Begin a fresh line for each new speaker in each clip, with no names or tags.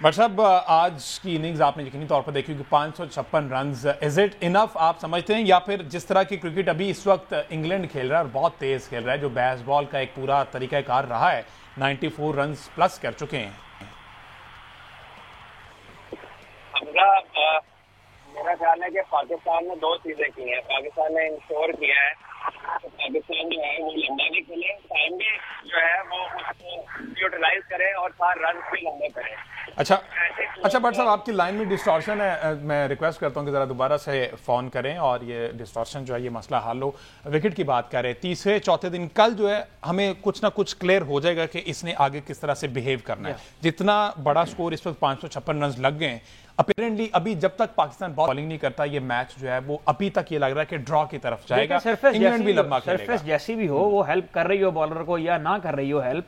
But साहब आज की इनिंग्स आपने यकीनी तौर पर देखी कि 556 रन्स, इज इट इनफ आप समझते हैं, या फिर जिस तरह की क्रिकेट अभी इस वक्त इंग्लैंड खेल रहा है और बहुत तेज खेल रहा है, जो बेसबॉल का एक पूरा तरीकाकार रहा है, 94 रन्स प्लस कर चुके हैं?
मेरा ख्याल है कि पाकिस्तान ने दो चीजें की हैं। पाकिस्तान ने इंश्योर किया है तो पाकिस्तान जो है वो लंबा भी खेले, टाइम भी जो है वो उसको यूटिलाइज करे और सारे रन भी लंबे करें।
अच्छा बट साहब आपकी लाइन में डिस्टॉर्शन है, मैं रिक्वेस्ट करता हूँ कि ज़रा दोबारा से फ़ोन करें और ये डिस्टॉर्शन जो है ये मसला हल हो। विकेट की बात करें, तीसरे चौथे दिन कल जो है हमें कुछ ना कुछ क्लियर हो जाएगा कि इसने आगे किस तरह से बिहेव करना है। जितना बड़ा स्कोर इस वक्त 556 रन लग गए, अपेरेंटली अभी जब तक पाकिस्तान बॉलिंग नहीं करता ये मैच जो है वो अभी तक ये लग रहा है कि ड्रॉ की तरफ जाएगा। इंग्लैंड भी लंबा खेलेगा।
सरफेस जैसी भी हो, वो हेल्प कर रही हो बॉलर को या ना कर रही हो हेल्प,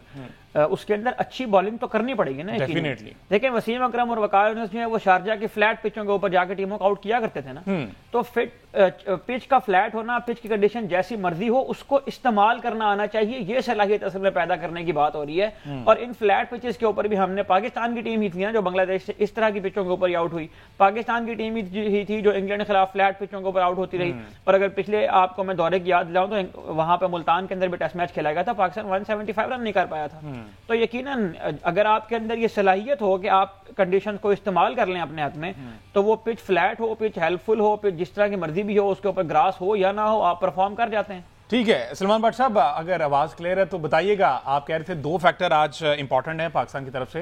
उसके अंदर अच्छी बॉलिंग तो करनी पड़ेगी ना।
डेफिनेटली।
देखिए वसीम अकरम और वकार यूनुस जो है वो शारजा की फ्लैट पिचों के ऊपर जाकर टीमों को आउट किया करते थे ना। तो फिट पिच का फ्लैट होना, पिच की कंडीशन जैसी मर्जी हो उसको इस्तेमाल करना आना चाहिए, ये सलाहियत असल में पैदा करने की बात हो रही है। और इन फ्लैट पिचेस के ऊपर भी हमने, पाकिस्तान की टीम ही थी ना जो बांग्लादेश से इस तरह की पिचों के ऊपर ही आउट हुई, पाकिस्तान की टीम ही थी जो इंग्लैंड के खिलाफ फ्लैट पिचों के ऊपर आउट होती रही। और अगर पिछले आपको मैं दौरे की याद दिलाऊं तो वहां पर मुल्तान के अंदर भी टेस्ट मैच खेला गया था, पाकिस्तान 175 रन नहीं कर पाया था। तो यकीनन अगर आपके अंदर ये सलाहियत हो कि आप कंडीशन को इस्तेमाल कर लें अपने हाथ में, तो वो पिच फ्लैट हो, पिच हेल्पफुल हो, पिच जिस तरह की मर्जी भी हो, उसके ऊपर ग्रास हो या ना हो, आप परफॉर्म कर जाते हैं।
ठीक है सलमान भट्ट साहब, अगर आवाज क्लियर है तो बताइएगा। आप कह रहे थे दो फैक्टर आज इंपॉर्टेंट है पाकिस्तान की तरफ से।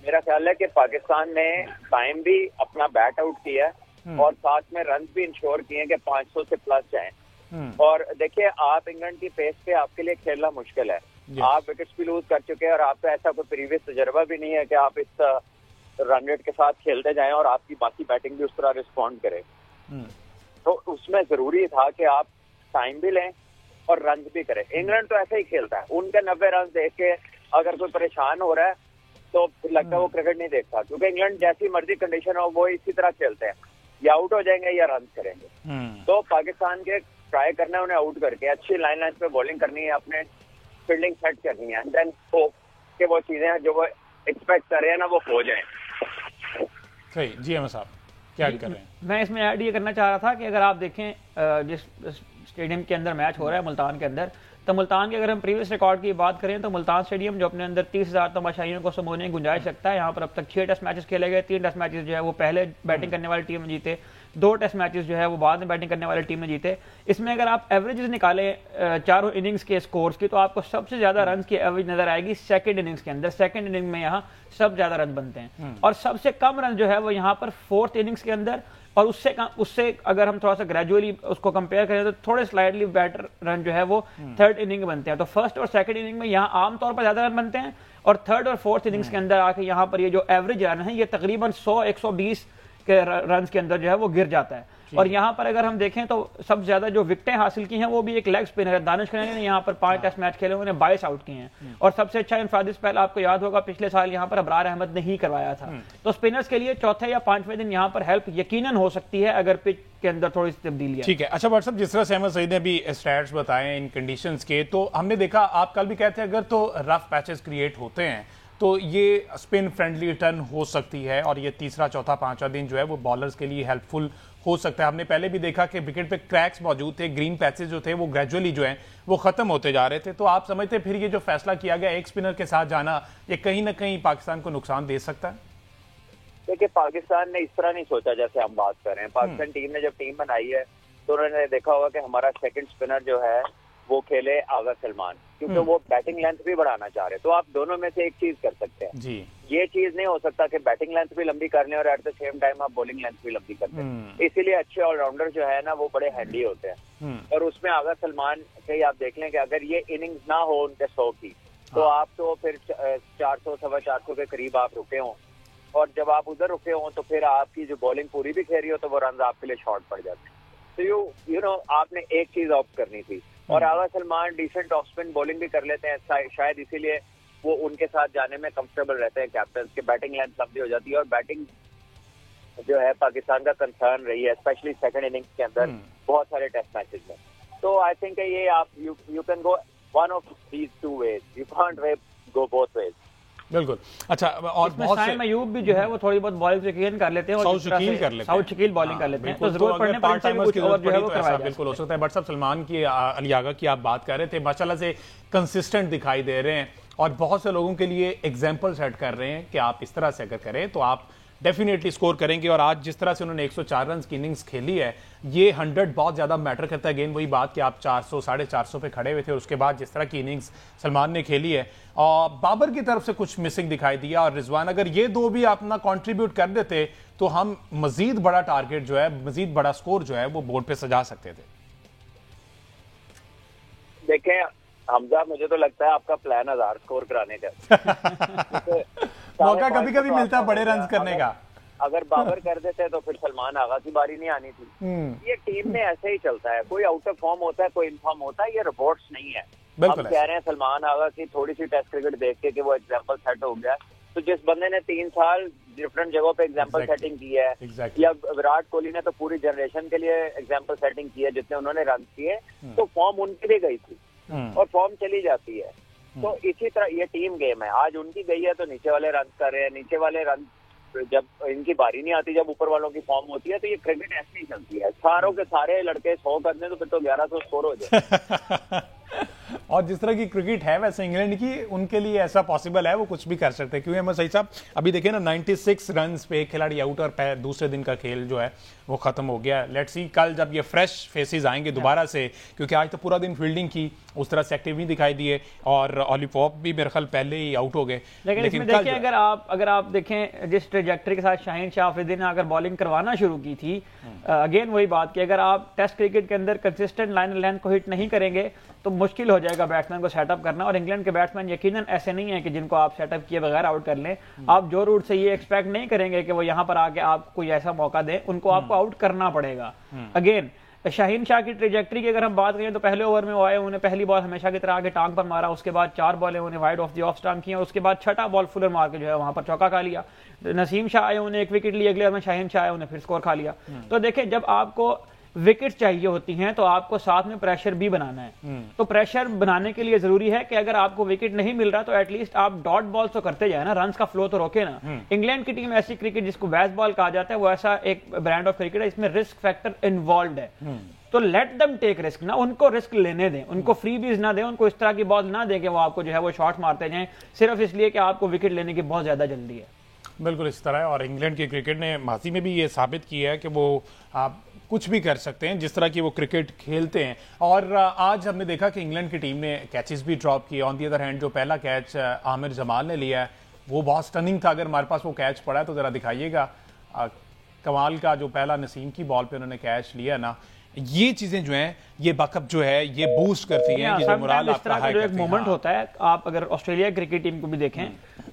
मेरा ख्याल है कि पाकिस्तान ने टाइम भी अपना बैट आउट किया और साथ में रन भी इंश्योर किए कि 500 से प्लस जाएं। और देखिए आप इंग्लैंड की पेस पे आपके लिए खेलना मुश्किल है। आप विकेट्स भी लूज कर चुके हैं और आपका ऐसा कोई प्रीवियस तजर्बा भी नहीं है कि आप इस रन रेट के साथ खेलते जाएं और आपकी बाकी बैटिंग भी उस तरह रिस्पॉन्ड करे। तो उसमें जरूरी था कि आप टाइम भी लें और रन भी करें। इंग्लैंड तो ऐसे ही खेलता है, उनके 90 रन देख के अगर कोई परेशान हो रहा है तो फिर लगता है वो क्रिकेट नहीं देखता, क्योंकि इंग्लैंड जैसी मर्जी कंडीशन हो वो इसी तरह खेलते हैं, या आउट हो जाएंगे या रन करेंगे। तो पाकिस्तान के ट्राई करना है उन्हें आउट करके अच्छी लाइन पे बॉलिंग करनी है, अपने फील्डिंग सेट करनी है, देन होप कि वो चीजें जो वो एक्सपेक्ट कर रहे हैं ना वो हो जाए।
सही जी अहमद साहब क्या कर रहे हैं?
मैं इसमें ऐड ये करना चाह रहा था कि अगर आप देखें जिस स्टेडियम के अंदर मैच हो रहा है मुल्तान के अंदर, तो मुल्तान के अगर हम प्रीवियस रिकॉर्ड की बात करें तो मुल्तान स्टेडियम जो अपने अंदर 30,000 तमाशाइयों को समोने की गुंजाइश रखता है, यहाँ पर अब तक 6 टेस्ट मैचेस खेले गए। 3 टेस्ट मैचेस जो है वो पहले बैटिंग करने वाली टीम ने जीते, 2 टेस्ट मैचेस जो है वो बाद में बैटिंग करने वाली टीम ने जीते। इसमें अगर आप एवरेजेस निकालें चारों इनिंग्स के स्कोर्स की, तो आपको सबसे ज्यादा रन की एवरेज नजर आएगी सेकंड इनिंग्स के अंदर। सेकंड इनिंग में यहाँ सब ज्यादा रन बनते हैं और सबसे कम रन जो है वो यहाँ पर फोर्थ इनिंग्स के अंदर, और उससे अगर हम थोड़ा सा ग्रेजुअली उसको कंपेयर करें तो थोड़े स्लाइडली बेटर रन जो है वो थर्ड इनिंग में बनते हैं। तो फर्स्ट और सेकंड इनिंग में यहाँ आमतौर पर ज्यादा रन बनते हैं और थर्ड और फोर्थ इनिंग्स के अंदर आके यहाँ पर ये जो एवरेज रन है ये तकरीबन 100-120 के रन के अंदर जो है वो गिर जाता है। और यहाँ पर अगर हम देखें तो सबसे ज्यादा जो विकेटें हासिल की हैं वो भी एक लेग स्पिनर है, दानिश खलील ने यहाँ पर 5 टेस्ट मैच खेले, उन्होंने 22 आउट किए हैं। और सबसे अच्छा इनफरादी स्पेल आपको याद होगा पिछले साल यहाँ पर अबरार अहमद ने ही करवाया था। तो स्पिनर्स के लिए चौथे या 5वें दिन यहाँ पर हेल्प यकीनन हो सकती है अगर पिच के अंदर थोड़ी सी तब्दीली है।
ठीक है। अच्छा भट्ट साहब, जिस तरह से अहमद सईद ने भी स्टैट्स बताए इन कंडीशंस के, तो हमने देखा आप कल भी कहते हैं अगर तो रफ पैचेस क्रिएट होते हैं तो ये स्पिन फ्रेंडली टर्न हो सकती है और ये तीसरा चौथा पांचवा दिन जो है वो बॉलर्स के लिए हेल्पफुल हो सकता है। हमने पहले भी देखा कि विकेट पे क्रैक्स मौजूद थे, ग्रीन पैचेस जो थे वो ग्रेजुअली जो हैं वो खत्म होते जा रहे थे। तो आप समझते फिर ये जो फैसला किया गया एक स्पिनर के साथ जाना, ये कहीं ना कहीं पाकिस्तान को नुकसान दे सकता है?
देखिए पाकिस्तान ने इस तरह नहीं सोचा जैसे हम बात कर रहे हैं। पाकिस्तान टीम ने जब टीम बनाई है तो उन्होंने देखा होगा कि हमारा सेकंड स्पिनर जो है वो खेले आगा सलमान, क्योंकि वो बैटिंग लेंथ भी बढ़ाना चाह रहे। तो आप दोनों में से एक चीज कर सकते हैं
जी। ये
चीज नहीं हो सकता कि बैटिंग लेंथ भी लंबी कर लें और एट द सेम टाइम आप बॉलिंग लेंथ भी लंबी कर लें। इसीलिए अच्छे ऑलराउंडर जो है ना वो बड़े हैंडी होते हैं। और उसमें आगा सलमान के आप देख लें कि अगर ये इनिंग्स ना हो उनके 100 की तो आप तो फिर 400-425 के करीब आप रुके हों, और जब आप उधर रुके हों तो फिर आपकी जो बॉलिंग पूरी भी खेल रही हो तो वो रन आपके लिए शॉर्ट पड़ जाते हैं। तो यू नो आपने एक चीज ऑप्ट करनी थी। और Agha Salman decent off spin bowling भी कर लेते हैं, शायद इसीलिए वो उनके साथ जाने में कंफर्टेबल रहते हैं कैप्टन के। बैटिंग लेंथ लंबी हो जाती है और बैटिंग जो है पाकिस्तान का कंसर्न रही है स्पेशली सेकंड इनिंग्स के अंदर बहुत सारे टेस्ट मैचेस में। तो आई थिंक ये आप you can go one of these two ways, you can't go both ways.
बिल्कुल। अच्छा, और बहुत
साइम अयूब भी जो है वो थोड़ी बहुत बॉलिंग यकीन कर लेते हैं,
साउथ शकील
बॉलिंग कर लेते हैं, तो जरूरत पड़ने पर कुछ ओवर जो है वो करवाया
बिल्कुल हो सकता है। बट साहब, सलमान की अली आगा की आप बात कर रहे थे, माशाल्लाह से कंसिस्टेंट दिखाई दे रहे हैं और बहुत से लोगों के लिए एग्जाम्पल सेट कर रहे हैं कि आप इस तरह से अगर करें तो आप डेफिनेटली स्कोर करेंगे। और आज जिस तरह से उन्होंने 104 रन की इनिंग्स खेली है, ये 100 बहुत ज्यादा मैटर करता है। अगेन वही बात कि आप 400 450 पे खड़े हुए थे और उसके बाद जिस तरह की इनिंग्स सलमान ने खेली है, और बाबर की तरफ से कुछ मिसिंग दिखाई दिया, और रिजवान, अगर ये दो भी अपना कंट्रीब्यूट कर देते तो हम मजीद बड़ा टारगेट जो है, मजीद बड़ा स्कोर जो है वो बोर्ड पे सजा सकते थे।
देखें हमजा, मुझे तो लगता है आपका प्लान 1000 स्कोर कराने का
मौका कभी कभी मिलता है बड़े रन करने का।
अगर बाबर कर देते तो फिर सलमान आगा की बारी नहीं आनी थी। ये टीम में ऐसे ही चलता है, कोई आउट ऑफ फॉर्म होता है, कोई इन फॉर्म होता है, ये रिपोर्ट्स नहीं है। हम कह रहे हैं सलमान आगा की थोड़ी सी टेस्ट क्रिकेट देख के कि वो एग्जाम्पल सेट हो गया, तो जिस बंदे ने 3 साल डिफरेंट जगहों पे एग्जाम्पल सेटिंग की है, या विराट कोहली ने तो पूरी जनरेशन के लिए एग्जाम्पल सेटिंग की है जितने उन्होंने रन किए, तो फॉर्म उनकी भी गई थी और फॉर्म चली जाती है। तो इसी तरह ये टीम गेम है, आज उनकी गई है तो नीचे वाले रन कर रहे हैं, नीचे वाले रन जब इनकी बारी नहीं आती, जब ऊपर वालों की फॉर्म होती है, तो ये क्रिकेट ऐसे ही चलती है। सारों के सारे लड़के 100 कर दें तो फिर तो 1100 स्कोर हो जाए।
और जिस तरह की क्रिकेट है वैसे इंग्लैंड की, उनके लिए ऐसा पॉसिबल है, वो कुछ भी कर सकते हैं। क्योंकि अहमद सईद साहब अभी देखिए ना, 96 रन पे एक खिलाड़ी आउट और दूसरे दिन का खेल जो है वो खत्म हो गया। लेट्स सी कल जब ये फ्रेश फेसेस आएंगे दोबारा से, क्योंकि आज तो पूरा दिन फील्डिंग की, उस तरह से एक्टिव नहीं दिखाई दिए, और ऑली पॉप भी मेरे ख्याल पहले ही आउट हो गए।
लेकिन देखिए, अगर आप देखें जिस ट्रेजेक्टरी के साथ शाहीन शाह अफरीदी ने अगर बॉलिंग करवाना शुरू की थी, अगेन वही बात कि अगर आप टेस्ट क्रिकेट के अंदर कंसिस्टेंट लाइन लेंथ को हिट नहीं करेंगे तो मुश्किल हो जाएगा बैट्समैन को सेटअप करना। और इंग्लैंड के बैट्समैन यकीनन ऐसे नहीं है कि जिनको आप सेटअप किए बगैर आउट कर लें। आप जो रूट से ये एक्सपेक्ट नहीं करेंगे कि वो यहाँ पर आके आपको कोई ऐसा मौका दे, उनको आपको आउट करना पड़ेगा। अगेन शाहीन शाह की ट्रेजेक्टरी की अगर हम बात करें तो पहले ओवर में वो आए, उन्होंने पहली बॉल हमेशा की तरह आगे टांग पर मारा, उसके बाद 4 बॉलें उन्हें wide of the off stump की, और उसके बाद छठा बॉल फुलर मार के जो है वहां पर चौका खा लिया। नसीम शाह आए, उन्हें 1 विकेट ली, अगले ओवर में शाहीन शाह आए, उन्हें फिर स्कोर खा लिया। तो देखिए, जब आपको विकेट चाहिए होती हैं तो आपको साथ में प्रेशर भी बनाना है। तो प्रेशर बनाने के लिए जरूरी है कि अगर आपको विकेट नहीं मिल रहा तो एटलीस्ट आप डॉट बॉल तो करते जाए ना, रन्स का फ्लो तो रोके ना। इंग्लैंड की टीम ऐसी क्रिकेट जिसको बैस बॉल कहा जाता है, वो ऐसा एक ब्रांड ऑफ क्रिकेट है, इसमें रिस्क फैक्टर इन्वॉल्व है। तो लेट देम टेक रिस्क ना, उनको रिस्क लेने दें, उनको फ्रीबीज ना दें, उनको इस तरह की बॉल ना दें कि वो आपको जो है वो शॉट मारते जाएं सिर्फ इसलिए कि आपको विकेट लेने की बहुत ज्यादा जल्दी है।
बिल्कुल इस तरह है, और इंग्लैंड की क्रिकेट ने माजी में भी ये साबित किया है कि वो आप कुछ भी कर सकते हैं जिस तरह की वो क्रिकेट खेलते हैं। और आज हमने देखा कि इंग्लैंड की टीम ने कैचेस भी ड्रॉप किए। ऑन दी अदर हैंड जो पहला कैच आमिर जमाल ने लिया है वो बहुत स्टनिंग था। अगर हमारे पास वो कैच पड़ा है तो ज़रा दिखाइएगा। कमाल का जो पहला नसीम की बॉल पे उन्होंने कैच लिया ना, ये चीजें जो हैं ये बैकअप जो है ये बूस्ट करती हैं, ये मोरल आपका हाई करती हैं।
एक मोमेंट होता है, आप अगर ऑस्ट्रेलिया क्रिकेट टीम को भी देखें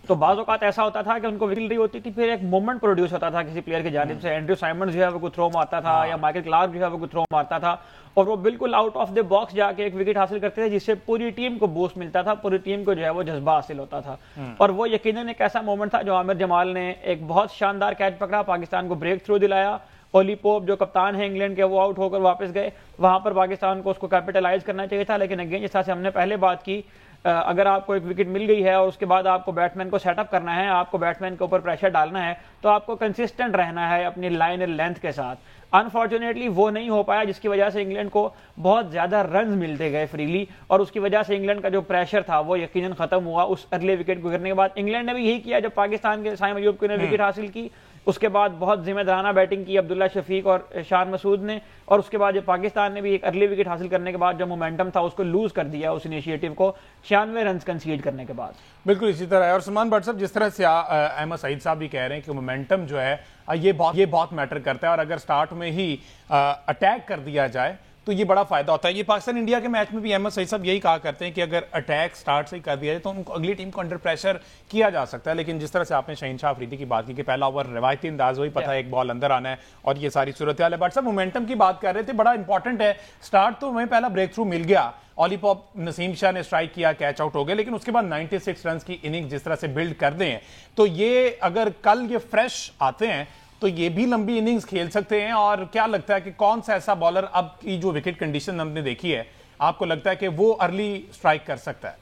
तो बाज़ औक़ात ऐसा होता था कि उनको विकेट रही होती थी, फिर एक मोमेंट प्रोड्यूस होता था किसी प्लेयर की जानिब से। एंड्रयू साइमंड जो है वो थ्रो मारता था, या माइकल क्लार्क जो है वो थ्रो मारता था, और वो बिल्कुल आउट ऑफ द बॉक्स जाके एक विकेट हासिल करते थे, जिससे पूरी टीम को बूस्ट मिलता था, पूरी टीम को जो है वो जज्बा हासिल होता था। और वो यकीनन एक ऐसा मोमेंट था जो आमिर जमाल ने एक बहुत शानदार कैच पकड़ा, पाकिस्तान को ब्रेक थ्रू दिलाया। ओली पोप जो कप्तान है इंग्लैंड के, वो आउट होकर वापस गए। वहां पर पाकिस्तान को उसको कैपिटलाइज करना चाहिए था, लेकिन अगेन जिस तरह से हमने पहले बात की, अगर आपको एक विकेट मिल गई है और उसके बाद आपको बैट्समैन को सेटअप करना है, आपको बैट्समैन के ऊपर प्रेशर डालना है, तो आपको कंसिस्टेंट रहना है अपनी लाइन लेंथ के साथ। अनफॉर्चुनेटली वो नहीं हो पाया, जिसकी वजह से इंग्लैंड को बहुत ज्यादा रन मिलते गए फ्रीली, और उसकी वजह से इंग्लैंड का जो प्रेशर था वो यकीनन खत्म हुआ उस अर्ली विकेट गुजरने के बाद। इंग्लैंड ने भी यही किया जब पाकिस्तान के साइम अयूब ने विकेट हासिल की, उसके बाद बहुत जिम्मेदाराना बैटिंग की अब्दुल्ला शफीक और शान मसूद ने, और उसके बाद जब पाकिस्तान ने भी एक अर्ली विकेट हासिल करने के बाद जो मोमेंटम था उसको लूज कर दिया, उस इनिशिएटिव को 96 रन कंसीड करने के बाद।
बिल्कुल इसी तरह है। और सलमान भट्ट साहब, जिस तरह से अहमद सईद साहब भी कह रहे हैं कि मोमेंटम जो है ये बहुत मैटर करता है, और अगर स्टार्ट में ही अटैक कर दिया जाए तो ये बड़ा फायदा होता है। ये पाकिस्तान इंडिया के मैच में भी अहमद सईद साहब यही कहा करते हैं कि अगर अटैक स्टार्ट से ही कर दिया जाए तो उनको अगली टीम को अंडर प्रेशर किया जा सकता है। लेकिन जिस तरह से आपने शाहीन शाह अफरीदी की बात की कि पहला ओवर रवायती अंदाज वही पता है एक बॉल अंदर आना है, और ये सारी सूरत हाल है। बट साहब मोमेंटम की बात कर रहे थे, बड़ा इंपॉर्टेंट है। स्टार्ट तो हमें पहला ब्रेक थ्रू मिल गया, ऑली पॉप नसीम शाह ने स्ट्राइक किया, कैच आउट हो गए, लेकिन उसके बाद 96 रन की इनिंग जिस तरह से बिल्ड कर दें, तो ये अगर कल ये फ्रेश आते हैं तो ये भी लंबी इनिंग्स खेल सकते हैं। और क्या लगता है कि कौन सा ऐसा बॉलर अब की जो विकेट कंडीशन हमने देखी है, आपको लगता है कि वो अर्ली स्ट्राइक कर सकता है?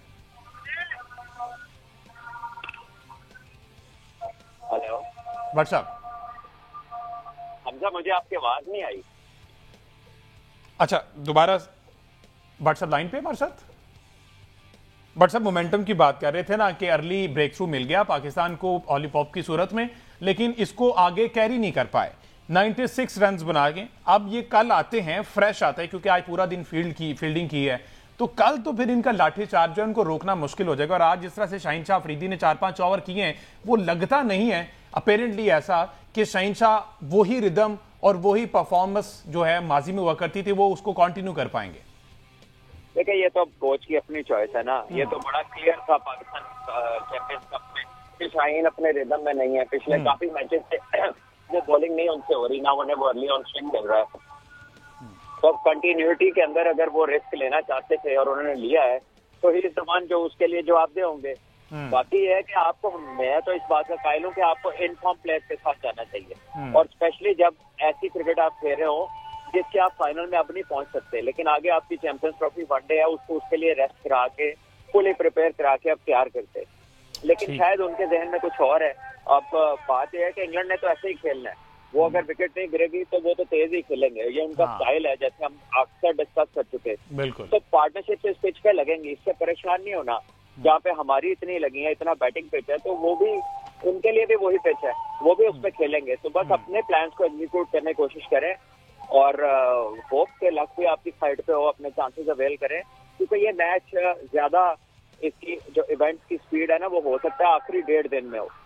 भट्ट साहब।
हमजा, मुझे आपकी आवाज नहीं आई।
अच्छा, दोबारा भट्ट साहब लाइन पे हमारे साथ। भट्ट साहब, मोमेंटम की बात कर रहे थे ना कि अर्ली ब्रेक थ्रू मिल गया पाकिस्तान को लॉलीपॉप की सूरत में, लेकिन इसको आगे कैरी नहीं कर पाए। 96 रन बना के अब ये कल आते हैं, फ्रेश आता है क्योंकि आज पूरा दिन फील्डिंग की है, तो कल तो फिर इनका लाठी चार्ज जो है उनको रोकना मुश्किल हो जाएगा। और आज जिस तरह से शाहीन शाह अफरीदी ने 4-5 ओवर किए हैं, वो लगता नहीं है अपेरेंटली ऐसा कि शाहीन शाह वही रिदम और वही परफॉर्मेंस जो है माजी में हुआ करती थी वो उसको कंटिन्यू कर पाएंगे।
देखिए, ये तो कोच की अपनी चॉइस है ना। ये तो बड़ा क्लियर था पाकिस्तान चैंपियंस कप में कि शाहीन अपने रिदम में नहीं है। पिछले काफी मैचेस से वो बॉलिंग नहीं उनसे हो रही, ना उन्हें वो अर्ली ऑन स्विंग मिल रहा है। तो कंटिन्यूटी के अंदर अगर वो रिस्क लेना चाहते थे और उन्होंने लिया है, तो ही जमान जो उसके लिए जवाबदेह होंगे। बाकी ये है कि आपको, मैं तो इस बात का कायल हूँ कि आपको इनफॉर्म प्लेयर्स के साथ जाना चाहिए, और स्पेशली जब ऐसी क्रिकेट आप खेल रहे हो जिसके आप फाइनल में अब नहीं पहुंच सकते, लेकिन आगे आपकी चैंपियंस ट्रॉफी वनडे है, उसको उसके लिए रेस्ट करा के फुली प्रिपेयर करा के अब तैयार करते। लेकिन शायद उनके जहन में कुछ और है। अब बात यह है कि इंग्लैंड ने तो ऐसे ही खेलना है, वो अगर विकेट नहीं गिरेगी तो वो तो तेज ही खेलेंगे, ये उनका स्टाइल है, जैसे हम अक्सर डिस्कस कर चुके।
बिल्कुल।
तो पार्टनरशिप इस पिच पे लगेंगी, इससे परेशान नहीं होना। जहाँ पे हमारी इतनी लगी है, इतना बैटिंग पिच है, तो वो भी उनके लिए भी वही पिच है, वो भी उसमें खेलेंगे। तो बस अपने प्लान्स को एग्जीक्यूट करने की कोशिश करें और होप के लक भी आपकी साइड पे हो, अपने चांसेस अवेल करें, क्योंकि ये मैच ज्यादा इसकी जो इवेंट्स की स्पीड है ना, वो हो सकता है आखिरी 1.5 दिन में हो।